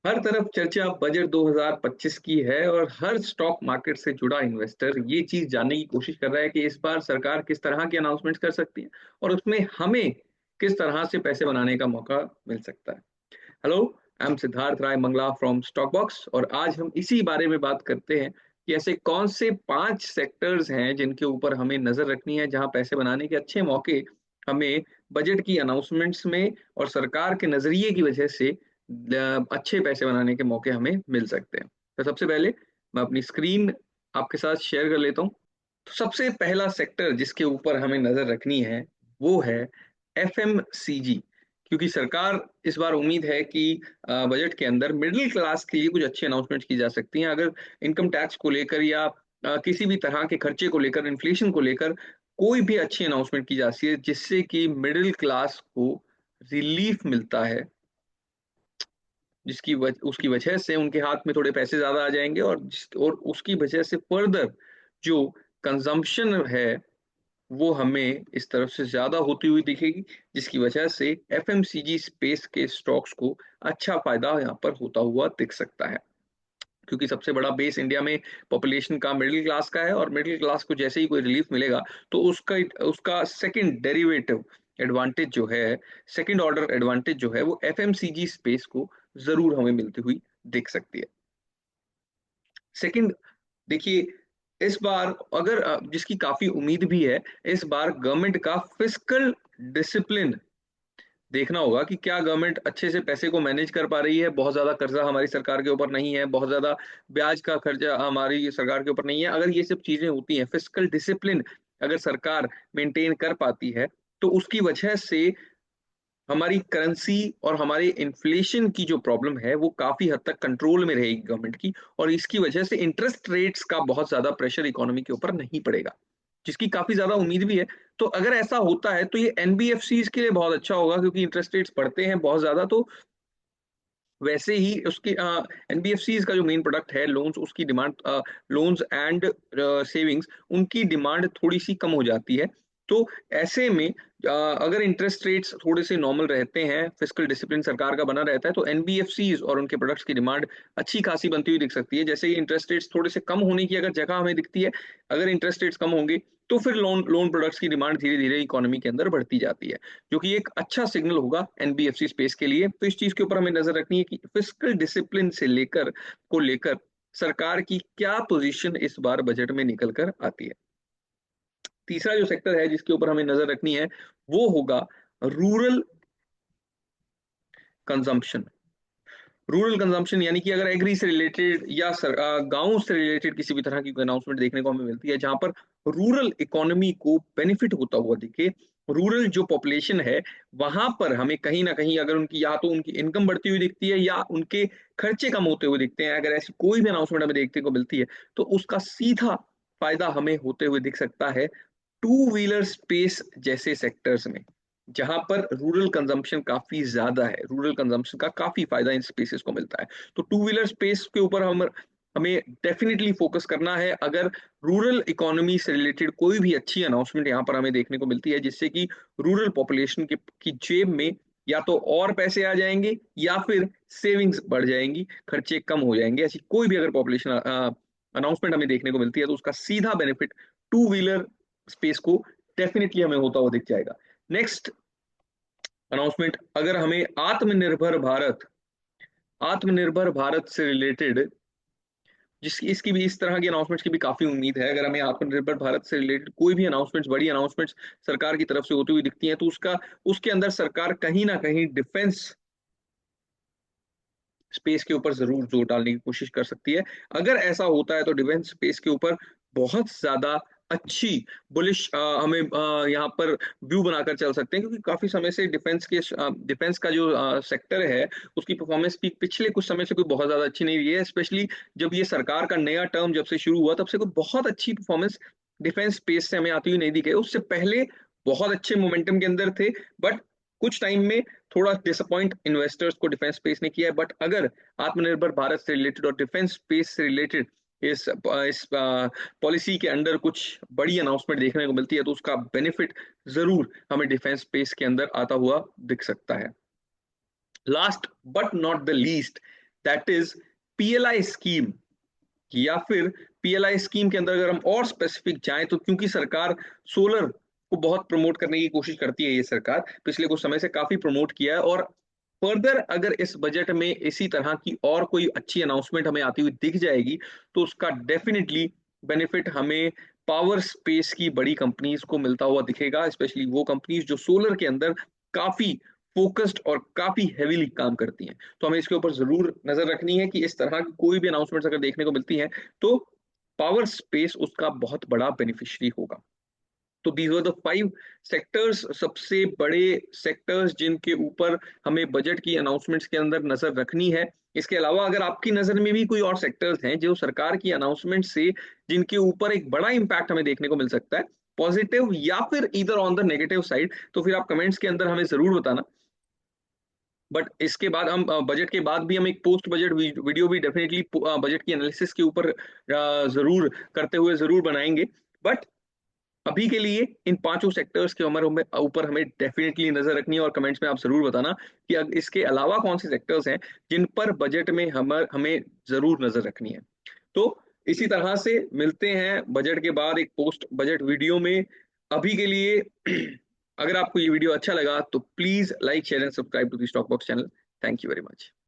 हर तरफ चर्चा बजट 2025 की है और हर स्टॉक मार्केट से जुड़ा इन्वेस्टर ये चीज जानने की कोशिश कर रहा है कि इस बार सरकार किस तरह की अनाउंसमेंट कर सकती है और उसमें हमें किस तरह से पैसे बनाने का मौका मिल सकता है। Hello, I am Siddharth Rai Mangla from Stock Box और आज हम इसी बारे में बात करते हैं कि ऐसे कौन से 5 सेक्टर्स हैं जिनके ऊपर हमें नजर रखनी है, जहां पैसे बनाने के अच्छे मौके हमें बजट की अनाउंसमेंट्स में और सरकार के नजरिए की वजह से अच्छे पैसे बनाने के मौके हमें मिल सकते हैं। तो सबसे पहले मैं अपनी स्क्रीन आपके साथ शेयर कर लेता हूँ। तो सबसे पहला सेक्टर जिसके ऊपर हमें नजर रखनी है वो है एफएमसीजी, क्योंकि सरकार इस बार उम्मीद है कि बजट के अंदर मिडिल क्लास के लिए कुछ अच्छी अनाउंसमेंट की जा सकती हैं। अगर इनकम टैक्स को लेकर या किसी भी तरह के खर्चे को लेकर, इन्फ्लेशन को लेकर कोई भी अच्छी अनाउंसमेंट की जाती है जिससे कि मिडिल क्लास को रिलीफ मिलता है, उसकी वजह से उनके हाथ में थोड़े पैसे ज्यादा आ जाएंगे और उसकी वजह से फर्दर जो कंजम्पशन है वो हमें इस तरफ से ज्यादा होती हुई दिखेगी, जिसकी वजह से एफएमसीजी स्पेस के स्टॉक्स को अच्छा फायदा यहाँ पर होता हुआ दिख सकता है। क्योंकि सबसे बड़ा बेस इंडिया में पॉपुलेशन का मिडिल क्लास का है और मिडिल क्लास को जैसे ही कोई रिलीफ मिलेगा तो उसका उसका सेकंड डेरिवेटिव एडवांटेज जो है, सेकंड ऑर्डर एडवांटेज जो है वो एफएमसीजी स्पेस को जरूर हमें मिलती हुई दिख सकती है। सेकंड, देखिए, इस बार अगर जिसकी काफी उम्मीद भी है, इस बार गवर्नमेंट का फिस्कल डिसिप्लिन देखना होगा कि क्या गवर्नमेंट अच्छे से पैसे को मैनेज कर पा रही है। बहुत ज्यादा कर्जा हमारी सरकार के ऊपर नहीं है, बहुत ज्यादा ब्याज का खर्चा हमारी सरकार के ऊपर नहीं है। अगर ये सब चीजें होती हैं, फिस्कल डिसिप्लिन अगर सरकार मेंटेन कर पाती है तो उसकी वजह से हमारी करेंसी और हमारे इन्फ्लेशन की जो प्रॉब्लम है वो काफी हद तक कंट्रोल में रहेगी गवर्नमेंट की, और इसकी वजह से इंटरेस्ट रेट्स का बहुत ज्यादा प्रेशर इकोनॉमी के ऊपर नहीं पड़ेगा, जिसकी काफी ज्यादा उम्मीद भी है। तो अगर ऐसा होता है तो ये एनबीएफसीज के लिए बहुत अच्छा होगा, क्योंकि इंटरेस्ट रेट्स बढ़ते हैं बहुत ज्यादा। तो वैसे ही उसकी एनबीएफसीज का जो मेन प्रोडक्ट है लोन्स, उसकी डिमांड, लोन्स एंड सेविंग्स, उनकी डिमांड थोड़ी सी कम हो जाती है। तो ऐसे में अगर इंटरेस्ट रेट्स थोड़े से नॉर्मल रहते हैं, फिस्कल डिसिप्लिन सरकार का बना रहता है, तो एनबीएफसीज और उनके प्रोडक्ट्स की डिमांड अच्छी खासी बनती हुई दिख सकती है। जैसे ही इंटरेस्ट रेट्स थोड़े से कम होने की अगर जगह हमें दिखती है, अगर इंटरेस्ट रेट्स कम होंगे तो फिर लोन लोन प्रोडक्ट्स की डिमांड धीरे धीरे इकोनॉमी के अंदर बढ़ती जाती है, जो कि एक अच्छा सिग्नल होगा एनबीएफसी स्पेस के लिए। तो इस चीज के ऊपर हमें नजर रखनी है कि फिस्कल डिसिप्लिन से लेकर सरकार की क्या पोजीशन इस बार बजट में निकल कर आती है। तीसरा जो सेक्टर है जिसके ऊपर हमें नजर रखनी है वो होगा रूरल कंजम्पशन। रूरल कंजम्पशन यानी कि अगर एग्री से रिलेटेड या गांव से रिलेटेड किसी भी तरह की अनाउंसमेंट देखने को हमें मिलती है जहां पर रूरल इकोनॉमी को बेनिफिट होता हुआ दिखे, रूरल जो पॉपुलेशन है वहां पर हमें कहीं ना कहीं अगर उनकी या तो उनकी इनकम बढ़ती हुई दिखती है या उनके खर्चे कम होते हुए दिखते हैं, अगर ऐसी कोई भी अनाउंसमेंट हमें देखने को मिलती है तो उसका सीधा फायदा हमें होते हुए दिख सकता है टू व्हीलर स्पेस जैसे सेक्टर्स में, जहां पर रूरल कंजम्पशन काफी ज्यादा है, रूरल कंजम्पशन का काफी फायदा इन स्पेसेस को मिलता है। तो टू व्हीलर स्पेस के ऊपर हमें डेफिनेटली फोकस करना है। अगर रूरल इकोनॉमी से रिलेटेड कोई भी अच्छी अनाउंसमेंट यहाँ पर हमें देखने को मिलती है जिससे कि रूरल पॉपुलेशन की जेब में या तो और पैसे आ जाएंगे या फिर सेविंग्स बढ़ जाएंगी, खर्चे कम हो जाएंगे, ऐसी कोई भी अगर पॉपुलेशन अनाउंसमेंट हमें देखने को मिलती है तो उसका सीधा बेनिफिट टू व्हीलर स्पेस को डेफिनेटली हमें होता हुआ दिख जाएगा। नेक्स्ट अनाउंसमेंट, अगर हमें आत्मनिर्भर भारत से रिलेटेड, जिसकी इसकी भी इस तरह की अनाउंसमेंट्स की भी काफी उम्मीद है। अगर हमें आत्मनिर्भर भारत से रिलेटेड कोई भी अनाउंसमेंट्स, बड़ी अनाउंसमेंट्स सरकार की तरफ से होती हुई दिखती हैं तो उसके अंदर सरकार कहीं ना कहीं डिफेंस स्पेस के ऊपर जरूर जोर डालने की कोशिश कर सकती है। अगर ऐसा होता है तो डिफेंस स्पेस के ऊपर बहुत ज्यादा अच्छी बुलिश हमें यहाँ पर व्यू बनाकर चल सकते हैं, क्योंकि काफी समय से डिफेंस का जो सेक्टर है उसकी परफॉर्मेंस पिछले कुछ समय से कोई बहुत ज्यादा अच्छी नहीं रही है। स्पेशली जब ये सरकार का नया टर्म जब से शुरू हुआ तब से कोई बहुत अच्छी परफॉर्मेंस डिफेंस स्पेस से हमें आती हुई नहीं दिखी है। उससे पहले बहुत अच्छे मोमेंटम के अंदर थे, बट कुछ टाइम में थोड़ा डिसअपॉइंट इन्वेस्टर्स को डिफेंस स्पेस ने किया है। बट अगर आत्मनिर्भर भारत से रिलेटेड और डिफेंस स्पेस से रिलेटेड इस पॉलिसी के अंदर कुछ बड़ी अनाउंसमेंट देखने को मिलती है तो उसका बेनिफिट जरूर हमें डिफेंस स्पेस के अंदर आता हुआ दिख सकता है। Last but not the least, that is PLI scheme, या फिर पीएलआई स्कीम के अंदर अगर हम और स्पेसिफिक जाएं तो क्योंकि सरकार सोलर को बहुत प्रमोट करने की कोशिश करती है, ये सरकार पिछले कुछ समय से काफी प्रमोट किया है, और फर्दर अगर इस बजट में इसी तरह की और कोई अच्छी अनाउंसमेंट हमें आती हुई दिख जाएगी तो उसका डेफिनेटली बेनिफिट हमें पावर स्पेस की बड़ी कंपनीज को मिलता हुआ दिखेगा, स्पेशली वो कंपनीज जो सोलर के अंदर काफी फोकस्ड और काफी हेवीली काम करती हैं। तो हमें इसके ऊपर जरूर नजर रखनी है कि इस तरह की कोई भी अनाउंसमेंट्स अगर देखने को मिलती हैं तो पावर स्पेस उसका बहुत बड़ा बेनिफिशियरी होगा। तो दीज वर द 5 सेक्टर्स, सबसे बड़े सेक्टर्स जिनके ऊपर हमें बजट की अनाउंसमेंट्स के अंदर नजर रखनी है। इसके अलावा अगर आपकी नजर में भी कोई और सेक्टर्स हैं जो सरकार की अनाउंसमेंट से जिनके ऊपर एक बड़ा इंपैक्ट हमें देखने को मिल सकता है, पॉजिटिव या फिर इधर ऑन द नेगेटिव साइड, तो फिर आप कमेंट्स के अंदर हमें जरूर बताना। बट इसके बाद हम बजट के बाद भी हम एक पोस्ट बजट वीडियो भी डेफिनेटली बजट की एनालिसिस के ऊपर जरूर करते हुए जरूर बनाएंगे। बट अभी के लिए इन पांचों सेक्टर्स के ऊपर हमें डेफिनेटली नजर रखनी है, और कमेंट्स में आप जरूर बताना कि इसके अलावा कौन से सेक्टर्स हैं जिन पर बजट में हमें जरूर नजर रखनी है। तो इसी तरह से मिलते हैं बजट के बाद एक पोस्ट बजट वीडियो में। अभी के लिए अगर आपको ये वीडियो अच्छा लगा तो please like share and subscribe to the Stock Box channel. Thank you very much.